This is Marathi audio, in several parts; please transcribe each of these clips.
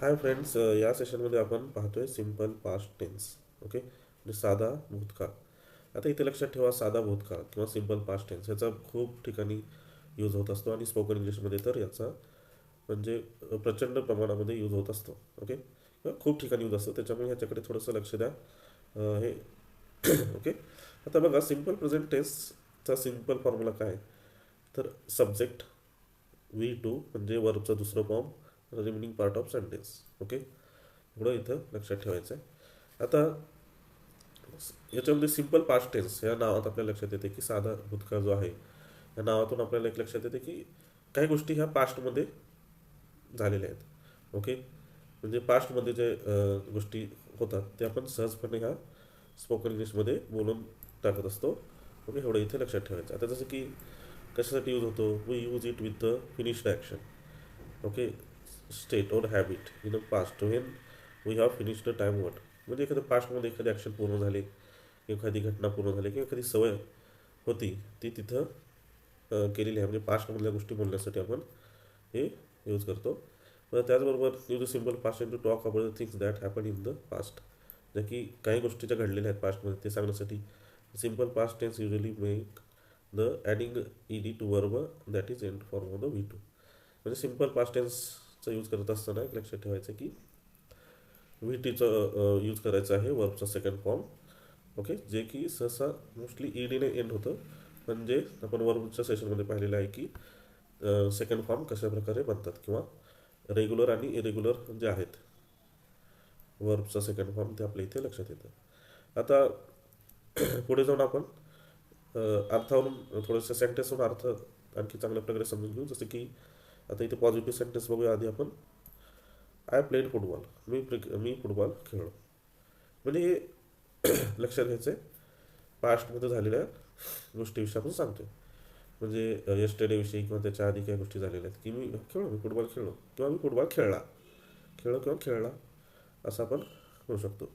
हाय फ्रेंड्स, या सेशनमध्ये आपण पाहतोय सिम्पल पास्ट टेन्स. ओके, म्हणजे साधा भूतकाळ. आता इथे लक्षात ठेवा, साधा भूतकाळ किंवा सिम्पल पास्ट टेन्स याचा खूप ठिकाणी यूज होत असतो आणि स्पोकन इंग्लिशमध्ये तर याचा म्हणजे प्रचंड प्रमाणामध्ये यूज होत असतो. ओके, किंवा खूप ठिकाणी यूज असतो, त्याच्यामुळे ह्याच्याकडे थोडंसं लक्ष द्या. हे ओके. आता बघा, सिम्पल प्रेझेंट टेन्सचा सिम्पल फॉर्म्युला काय आहे? तर सब्जेक्ट वी टू म्हणजे वर्बचं दुसरं form, remaining part of sentence. Okay, एवढं इथं लक्षात ठेवायचं आहे. आता याच्यामध्ये सिम्पल पास्ट टेन्स या नावात आपल्याला लक्षात येते की साधा भूतकाळ जो आहे, या नावातून आपल्याला एक लक्षात येते की काही गोष्टी ह्या पास्टमध्ये झालेल्या आहेत. ओके, म्हणजे पास्टमध्ये जे गोष्टी होतात ते आपण सहजपणे ह्या स्पोकन इंग्लिशमध्ये बोलून टाकत असतो. ओके, एवढं इथे लक्षात ठेवायचं. आता जसं की कशासाठी यूज होतो? We use it with the finished action. Okay, state और habit in the past when we have finished the time word. म्हणजे एखादं पास्टमध्ये एखादी ॲक्शन पूर्ण झाली, एखादी घटना पूर्ण झाली किंवा एखादी सवय होती ती तिथं केलेली आहे. म्हणजे पास्टमधल्या गोष्टी बोलण्यासाठी आपण हे यूज करतो. तर त्याचबरोबर use a simple past to talk about the things that happen in the past. ज्या की काही गोष्टी ज्या घडलेल्या आहेत पास्टमध्ये ते सांगण्यासाठी simple past tense usually make the adding ED to verb that is end form of the V two. म्हणजे सिम्पल पास्ट टेन्सचा यूज करत असताना एक लक्षात ठेवायचं की व्ही टीचं यूज करायचं आहे वर्बचा सेकंड फॉर्म. ओके, जे की सहसा मोस्टली ईडीने एंड होतं. म्हणजे आपण वर्बच्या सेशनमध्ये पाहिलेलं आहे की सेकंड फॉर्म कशा प्रकारे बनतात किंवा रेग्युलर आणि इरेग्युलर जे आहेत वर्बचा सेकंड फॉर्म ते आपल्या इथे लक्षात येतं. आता पुढे जाऊन आपण अर्थावरून थोडंसं सेंटेन्सवरून अर्थ आणखी चांगल्या प्रकारे समजून घेऊ. जसं की आता इथे पॉझिटिव्ह सेंटेन्स बघूया आधी आपण. I played football, me football खेळलो. म्हणजे हे लक्षात घ्यायचं आहे, पास्टमध्ये झालेल्या गोष्टीविषयी आपण सांगतोय. म्हणजे यस्टरडेविषयी किंवा त्याच्या आधी काही गोष्टी झालेल्या आहेत की मी फुटबॉल खेळलो किंवा मी फुटबॉल खेळलो किंवा खेळला, असं आपण म्हणू शकतो.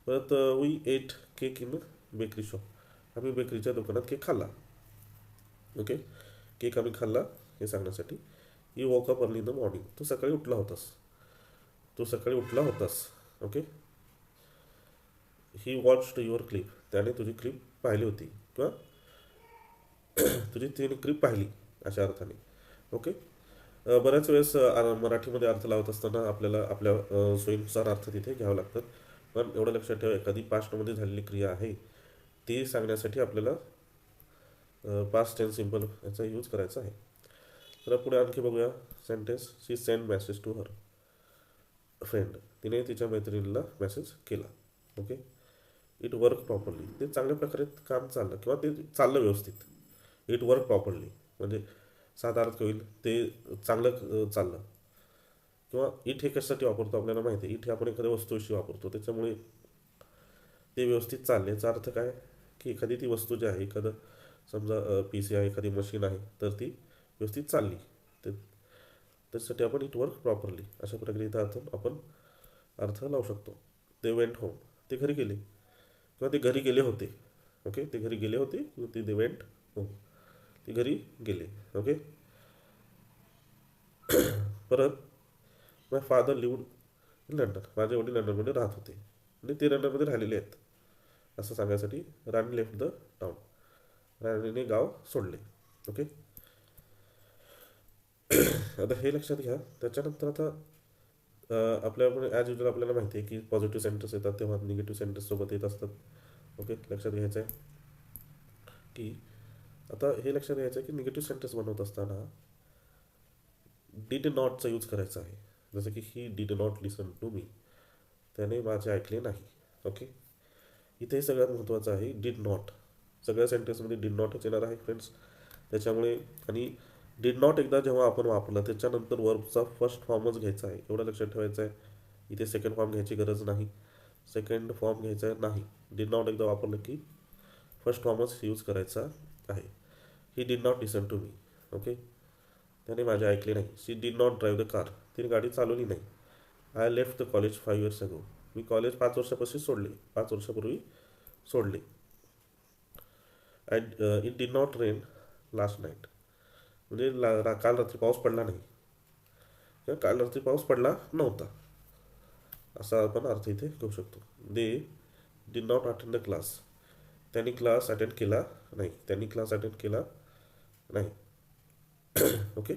परत we ate cake in bakery shop, आम्ही बेकरीच्या दुकानात केक खाल्ला. ओके, केक आम्ही खाल्ला हे सांगण्यासाठी. You walk up early in the morning, तू सकाळी उठला होतास. Okay, he watched your clip, त्याने तुझी क्लिप पाहिली होती किंवा तुझी तिने क्लिप पाहिली अशा अर्थाने. ओके, बऱ्याच वेळेस मराठीमध्ये अर्थ लावत असताना आपल्याला आपल्या सोयीनुसार अर्थ तिथे घ्यावं लागतात. पण एवढं लक्षात ठेवा, एखादी पास्टमध्ये झालेली क्रिया आहे ती सांगण्यासाठी आपल्याला पास्ट टेन्स सिम्पल याचा यूज करायचा आहे. तर पुढे आणखी बघूया sentence. She send message to her friend, तिने तिच्या मैत्रिणीला मेसेज केला. ओके, इट वर्क प्रॉपरली, ते चांगल्या प्रकारे काम चाललं किंवा ते चाललं व्यवस्थित. इट वर्क प्रॉपरली म्हणजे साधा अर्थ होईल ते चांगलं चाललं. किंवा इट हे कशासाठी वापरतो आपल्याला माहिती आहे. इट हे आपण एखाद्या वस्तूविषयी वापरतो, त्याच्यामुळे ते व्यवस्थित चालले याचा अर्थ काय की एखादी ती वस्तू जी आहे, एखादं समजा पी सी आहे, एखादी मशीन आहे, तर ती व्यवस्थित चालली. ते त्याच्यासाठी आपण इट वर्क प्रॉपरली अशा प्रकारे इथं आपण अर्थ लावू शकतो. ते वेंट होम, ते घरी गेले किंवा ते घरी गेले होते. ओके, ते घरी गेले होते किंवा ते वेंट होम, ते घरी गेले. ओके, परत माय फादर लिव्ड इन लंडन, माझे वडील लंडनमध्ये राहत होते आणि ते लंडनमध्ये राहिलेले आहेत असं सांगायसाठी राणी लेफ्ट द टाउन, राणीने गाव सोडले. ओके, आता हे लक्षात घ्या. त्याच्यानंतर आता आपल्याकडे ॲज युजल आपल्याला माहिती आहे की पॉझिटिव्ह सेंटेन्स येतात तेव्हा निगेटिव्ह सेंटेन्स सोबत येत असतात. ओके, लक्षात घ्यायचं आहे की आता हे लक्षात घ्यायचं आहे की निगेटिव्ह सेंटेन्स बनवत असताना डिड नॉटचा यूज करायचा आहे. जसं की he did not listen to me, त्याने माझे ऐकले नाही. ओके, इथे सगळ्यात महत्त्वाचं आहे डिड नॉट. सगळ्या सेंटेन्समध्ये डिड नॉटच येणार आहे फ्रेंड्स. त्याच्यामुळे आणि डिड नॉट एकदा जेव्हा आपण वापरलं त्याच्यानंतर वर्बचा फर्स्ट फॉर्मच घ्यायचा आहे, एवढं लक्षात ठेवायचं आहे. इथे सेकंड फॉर्म घ्यायची गरज नाही, सेकंड फॉर्म घ्यायचा नाही. डिड नॉट एकदा वापरलं की फर्स्ट फॉर्मच यूज करायचा आहे. He did not listen to me. Okay, त्याने माझे ऐकले नाही. She did not drive the car, तिने गाडी चालवली नाही. I left the college 5 years ago, मी कॉलेज 5 वर्षापासून सोडले, 5 वर्षापूर्वी सोडले. It did not rain last night, म्हणजे काल रात्री पाऊस पडला नाही काल रात्री पाऊस पडला नव्हता, असा आपण अर्थ इथे घेऊ शकतो. They did not attend the class. त्यांनी क्लास अटेंड केला नाही. त्यांनी क्लास अटेंड केला नाही. Okay.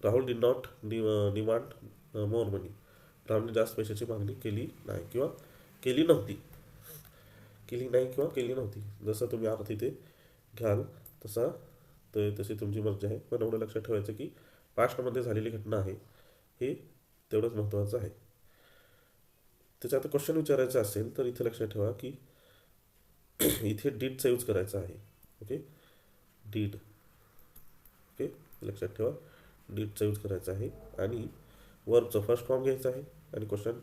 Rahul did not demand more money. राहुलने जास्त पैशाची मागणी केली नाही किंवा केली नव्हती. केली नाही किंवा केली नव्हती, जसं तुम्ही अर्थ इथे घ्याल तसा तशी तुमची मर्जी आहे. पण एवढं लक्षात ठेवायचं की पास्टमध्ये झालेली घटना आहे, हे तेवढंच महत्त्वाचं आहे. त्याच्यात आता क्वेश्चन विचारायचा असेल तर इथे लक्षात ठेवा की इथे डीडचा यूज करायचा आहे. Okay, did. ओके, लक्षात ठेवा डीडचा यूज करायचा आहे आणि वर्बचा फर्स्ट फॉर्म घ्यायचा आहे आणि क्वेश्चन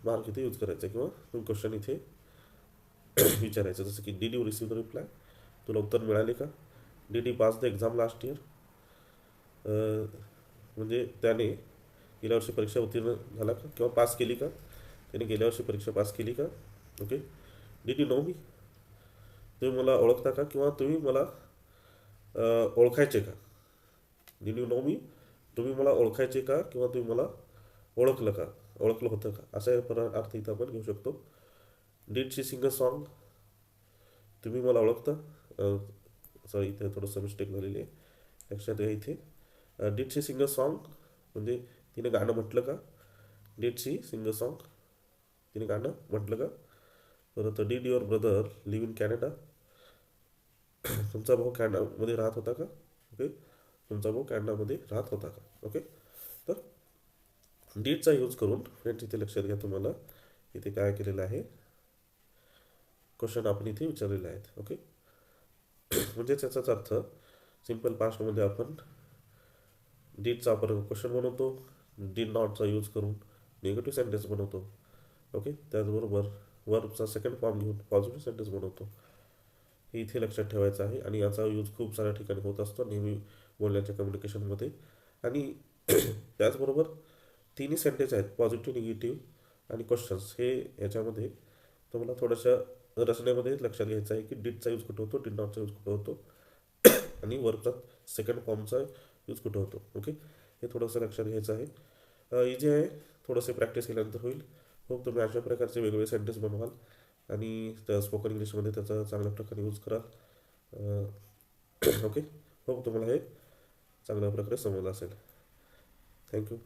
मार्क इथे यूज करायचा आहे किंवा क्वेश्चन इथे विचारायचं, जसं की did you receive the reply. तुला उत्तर मिळाले का? Did he pass the exam last year. म्हणजे त्याने गेल्या वर्षी परीक्षा उत्तीर्ण झाला का किंवा पास केली का? त्याने गेल्या वर्षी परीक्षा पास केली का? ओके. डीड यू नो मी. तुम्ही मला ओळखता का किंवा तुम्ही मला ओळखायचे का? डीड यू नो मी. तुम्ही मला ओळखायचे का किंवा तुम्ही मला ओळखलं का, ओळखलं होतं का, असा अर्थ इथं आपण घेऊ शकतो. Did she sing a song. तुम्ही मला ओळखता. सॉरी, इथे थोडंसं मिस्टेक झालेली आहे, लक्षात घ्या इथे. Did she sing a song म्हणजे तिने गाणं म्हटलं का? Did she sing a song, तिने गाणं म्हटलं का? परत did your brother live in Canada. तुमचा भाऊ कॅनडामध्ये राहत होता का? ओके, तुमचा भाऊ कॅनडामध्ये राहत होता का? ओके. तर डीडचा यूज करून फ्रेंड्स इथे लक्षात घ्या, तुम्हाला इथे काय केलेलं आहे, क्वेश्चन आपण इथे विचारलेले आहेत. ओके. म्हणजे त्याचाच अर्थ सिम्पल पास्टमध्ये आपण डीडचा आपण क्वेश्चन बनवतो, डीड नॉटचा यूज करून निगेटिव्ह सेंटेन्स बनवतो. ओके. त्याचबरोबर वर्बचा सेकंड फॉर्म घेऊन पॉझिटिव्ह सेंटेन्स बनवतो. हे इथे लक्षात ठेवायचं आहे आणि याचा यूज खूप साऱ्या ठिकाणी होत असतो नेहमी बोलण्याच्या कम्युनिकेशनमध्ये. आणि त्याचबरोबर तिन्ही सेंटेन्स आहेत, पॉझिटिव्ह, निगेटिव्ह आणि क्वेश्चन्स, हे याच्यामध्ये तुम्हाला थोड्याशा रचनेमध्ये लक्षात घ्यायचं आहे की डीडचा यूज कुठं होतो, डीड नॉटचा यूज कुठं होतो आणि वर्बचा सेकंड फॉर्मचा यूज कुठं होतो. ओके, हे थोडंसं लक्षात घ्यायचं आहे. इझी आहे, थोडंसं प्रॅक्टिस केल्यानंतर होईल. खूप तुम्ही अशा प्रकारचे वेगवेगळे सेंटेन्स बनवाल आणि त्या स्पोकन इंग्लिशमध्ये त्याचा चांगल्या प्रकारे यूज कराल. ओके, खूप तुम्हाला हे चांगल्या प्रकारे समजलं असेल. थँक्यू.